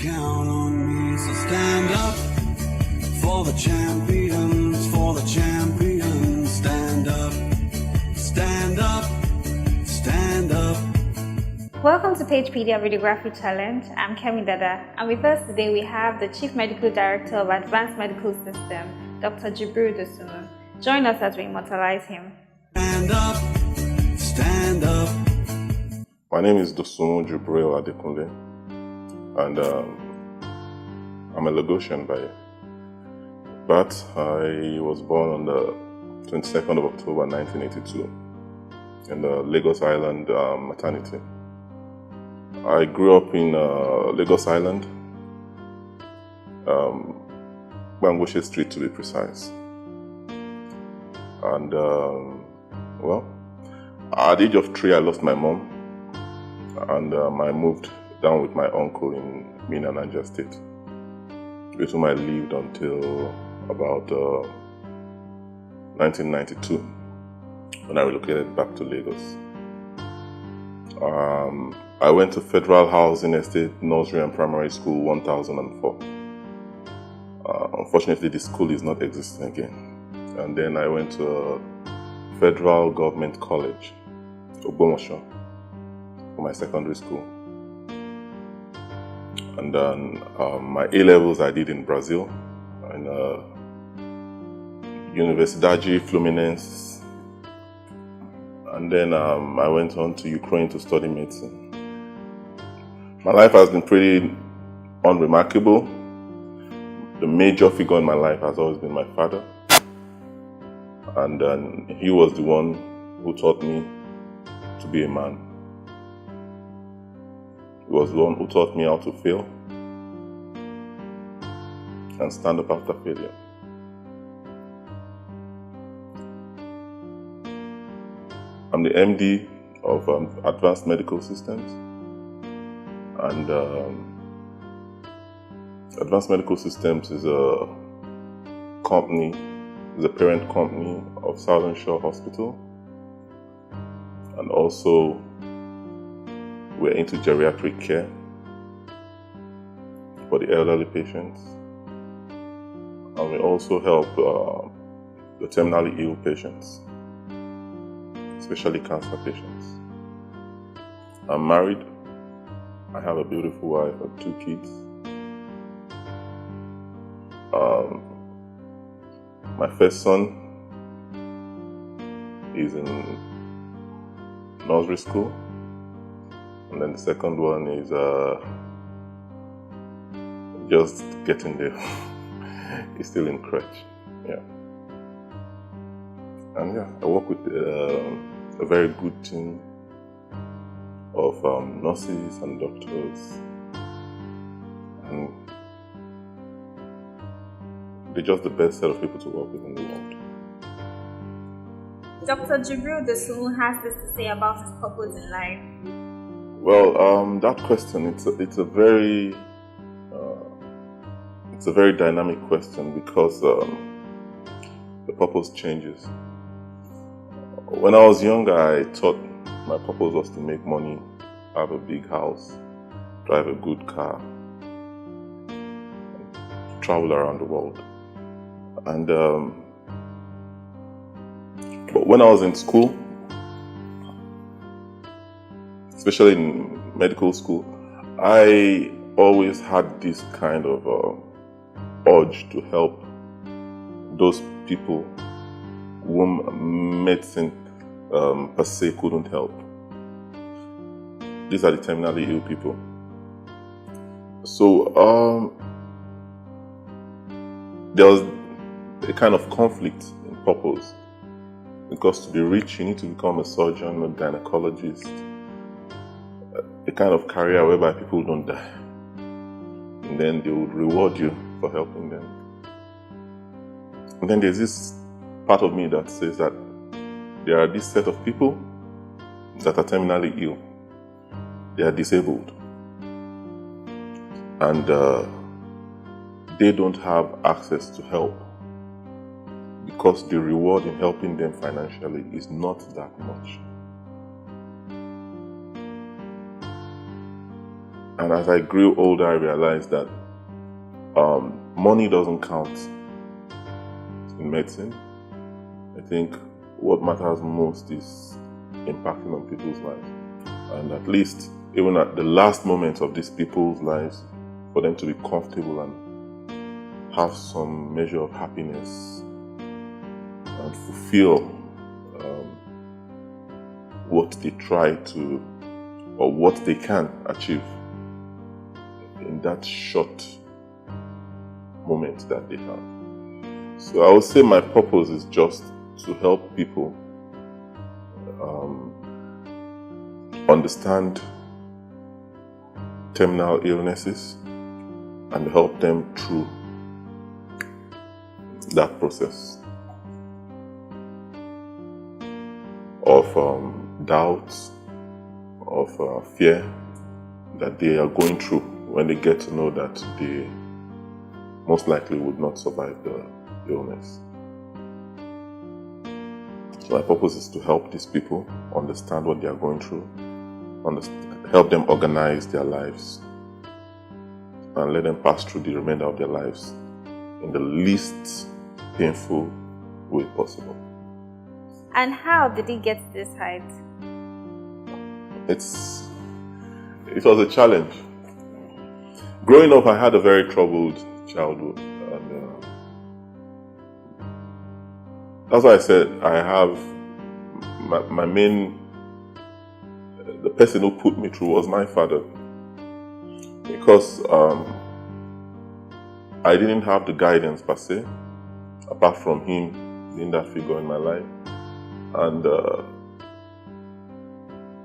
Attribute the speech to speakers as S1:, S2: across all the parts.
S1: count on me, so stand up for the champions, for the champions. Stand up, stand up, stand up.
S2: Welcome to Pagepedia Videography Challenge. I'm Kemi Dada, and with us today we have the Chief Medical Director of Advanced Medical System, Dr Jubril Dosunmu. Join us as we immortalize him.
S1: Stand up, stand up.
S3: My name is Dosunmu Jubril Adekunle, and I'm a Lagosian by birth. I was born on the 22nd of October 1982 in the Lagos Island maternity. I grew up in Lagos Island, Bangoshe Street to be precise. And well, at the age of 3 I lost my mom, and I moved down with my uncle in Minna, Niger State, with whom I lived until about 1992 when I relocated back to Lagos. I went to Federal Housing Estate Nursery and Primary School 1004. Unfortunately, the school is not existing again. And then I went to Federal Government College, Ogbomosho, for my secondary school. And then my A-levels I did in Brazil, in Universidade Fluminense. And then I went on to Ukraine to study medicine. My life has been pretty unremarkable. The major figure in my life has always been my father. And he was the one who taught me to be a man. He was the one who taught me how to fail and stand up after failure. I'm the MD of Advanced Medical Systems, and Advanced Medical Systems is a company, is a parent company of Southern Shore Hospital, and also we're into geriatric care for the elderly patients, and we also help the terminally ill patients, especially cancer patients. I'm married. I have a beautiful wife and 2 kids. My first son is in nursery school, and then the second one is just getting there. He's still in crèche. Yeah. And yeah, I work with a very good team of nurses and doctors, and they're just the best set of people to work with in the world.
S2: Dr. Jubril Dosunmu has this to say about his purpose in life.
S3: Well, that question, it's a very dynamic question, because the purpose changes. When I was younger, I thought my purpose was to make money, have a big house, drive a good car, travel around the world. And but when I was in school, especially in medical school, I always had this kind of urge to help those people whom medicine per se couldn't help. These are the terminally ill people. So there was a kind of conflict in purpose, because to be rich you need to become a surgeon, a gynecologist, a kind of career whereby people don't die, and then they would reward you for helping them. And then there's this part of me that says that there are this set of people that are terminally ill. They are disabled, and they don't have access to help, because the reward in helping them financially is not that much. And as I grew older, I realized that money doesn't count in medicine. I think what matters most is impacting on people's lives. And at least, even at the last moments of these people's lives, for them to be comfortable and have some measure of happiness and fulfill what they try to, or what they can achieve in that short moment that they have. So I would say my purpose is just to help people understand terminal illnesses and help them through that process of doubts, of fear that they are going through when they get to know that they most likely would not survive the illness. So my purpose is to help these people understand what they are going through, help them organize their lives, and let them pass through the remainder of their lives in the least painful way possible.
S2: And how did he get to this height?
S3: It was a challenge. Growing up, I had a very troubled childhood, and that's why I said I have my main, the person who put me through was my father, because I didn't have the guidance per se, apart from him being that figure in my life. And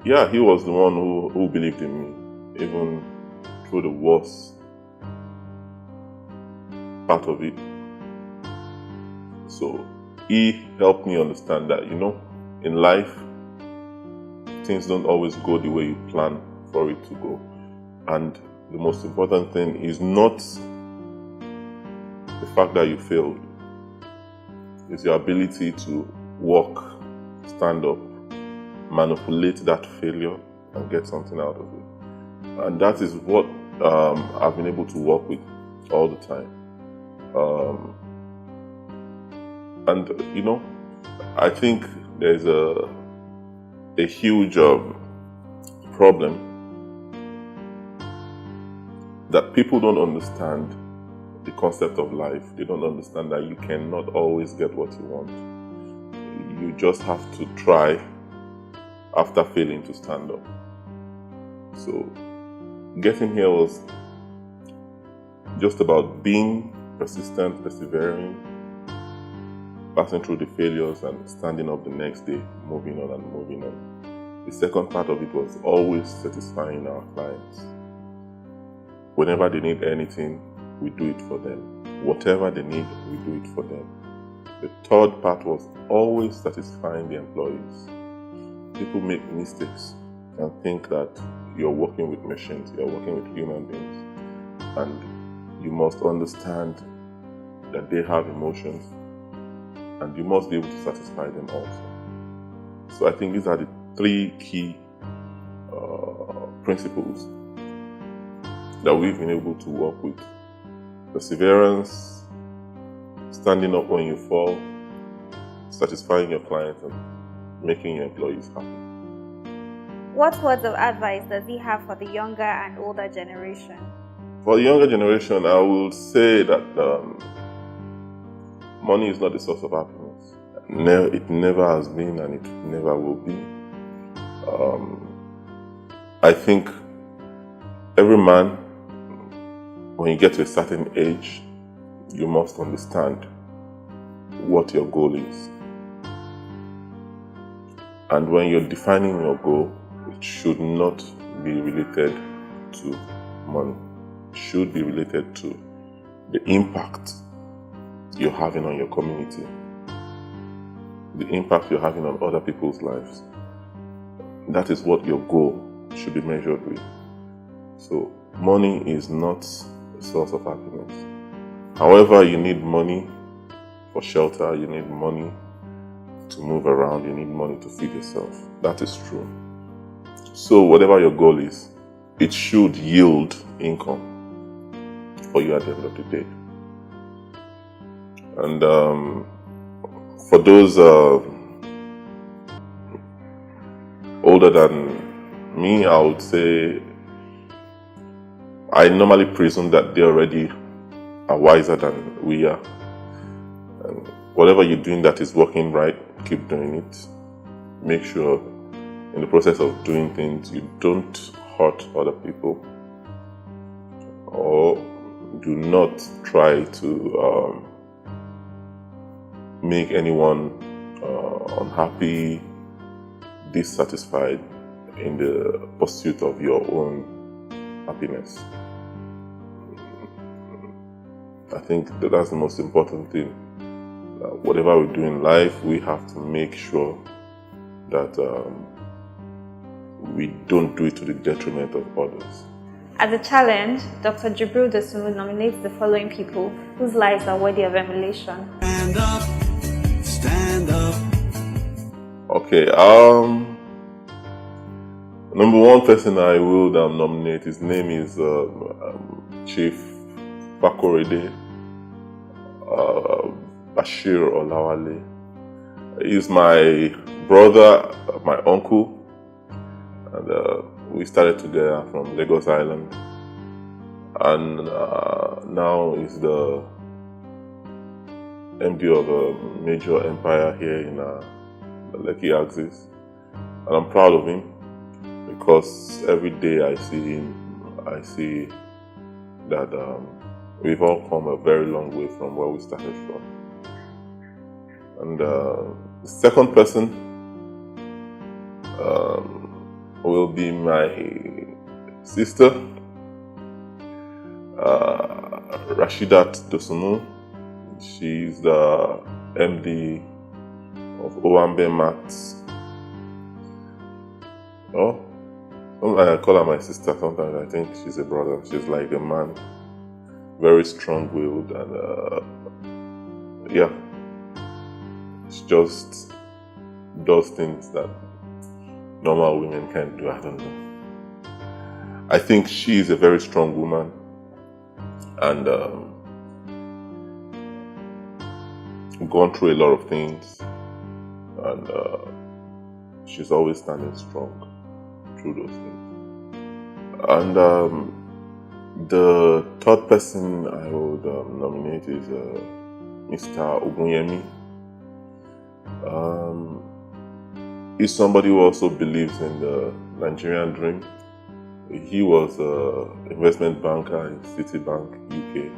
S3: yeah, he was the one who believed in me, even through the worst part of it. So he helped me understand that, in life, things don't always go the way you plan for it to go. And the most important thing is not the fact that you failed. It's your ability to walk, stand up, manipulate that failure and get something out of it. And that is what I've been able to work with all the time. And I think there's a huge problem that people don't understand the concept of life. They don't understand that you cannot always get what you want. You just have to try after failing to stand up. So getting here was just about being persistent, persevering, passing through the failures and standing up the next day, moving on and moving on. The second part of it was always satisfying our clients. Whenever they need anything, we do it for them. Whatever they need, we do it for them. The third part was always satisfying the employees. People make mistakes and think that you're working with machines, you're working with human beings. And you must understand that they have emotions, and you must be able to satisfy them also. So I think these are the three key principles that we've been able to work with. Perseverance, standing up when you fall, satisfying your clients, and making your employees happy.
S2: What words of advice does he have for the younger and older generation?
S3: For the younger generation, I will say that money is not the source of happiness. It never has been, and it never will be. I think every man, when you get to a certain age, you must understand what your goal is. And when you're defining your goal, it should not be related to money. It should be related to the impact you're having on your community, the impact you're having on other people's lives. That is what your goal should be measured with. So money is not a source of happiness. However, you need money for shelter, you need money to move around, you need money to feed yourself. That is true. So whatever your goal is, it should yield income for you at the end of the day. And for those older than me, I would say I normally presume that they already are wiser than we are. And whatever you're doing that is working right, keep doing it. Make sure in the process of doing things you don't hurt other people, or do not try to make anyone unhappy, dissatisfied in the pursuit of your own happiness. I think that's the most important thing. Whatever we do in life, we have to make sure that we don't do it to the detriment of others.
S2: As a challenge, Dr. Jubril Dosunmu nominates the following people whose lives are worthy of emulation.
S1: Stand up, stand up.
S3: Okay, number one person I will nominate, his name is Chief Fakorede Bashir Olawale. He's my brother, my uncle, and we started together from Lagos Island, and now he's the MD of a major empire here in the Lekki axis, and I'm proud of him because every day I see him, I see that we've all come a very long way from where we started from. And the second person will be my sister, Rashidat Dosunmu. She's the MD of Owambe Maths. Oh, sometimes I call her my sister, sometimes I think she's a brother. She's like a man, very strong-willed, and yeah, she just does things that normal women can't do. I don't know. I think she is a very strong woman, and gone through a lot of things, and she's always standing strong through those things. And the third person I would nominate is Mr. Ogunyemi. He's somebody who also believes in the Nigerian dream. He was an investment banker in Citibank, UK,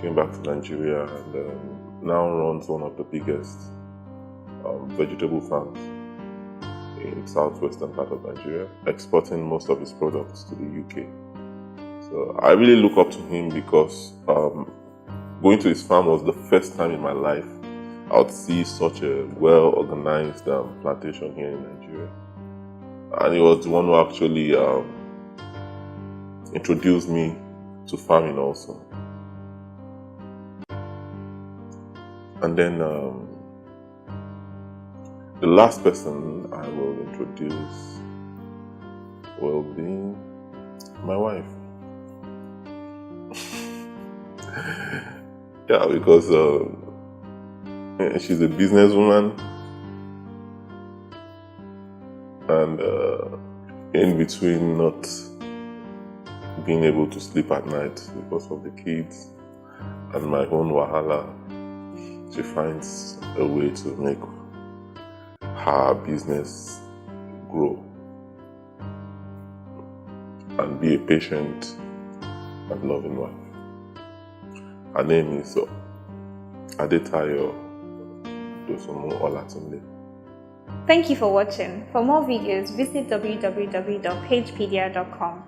S3: came back to Nigeria, and now runs one of the biggest vegetable farms in southwestern part of Nigeria, exporting most of his products to the UK. So I really look up to him because going to his farm was the first time in my life I would see such a well-organized plantation here in Nigeria. And he was the one who actually introduced me to farming also. And then the last person I will introduce will be my wife. Yeah, because she's a businesswoman, and in between not being able to sleep at night because of the kids and my own wahala, she finds a way to make her business grow and be a patient and loving wife. Her name is Adetayo Dosunmu Olatunde.
S2: Thank you for watching. For more videos, visit www.pagepedia.com.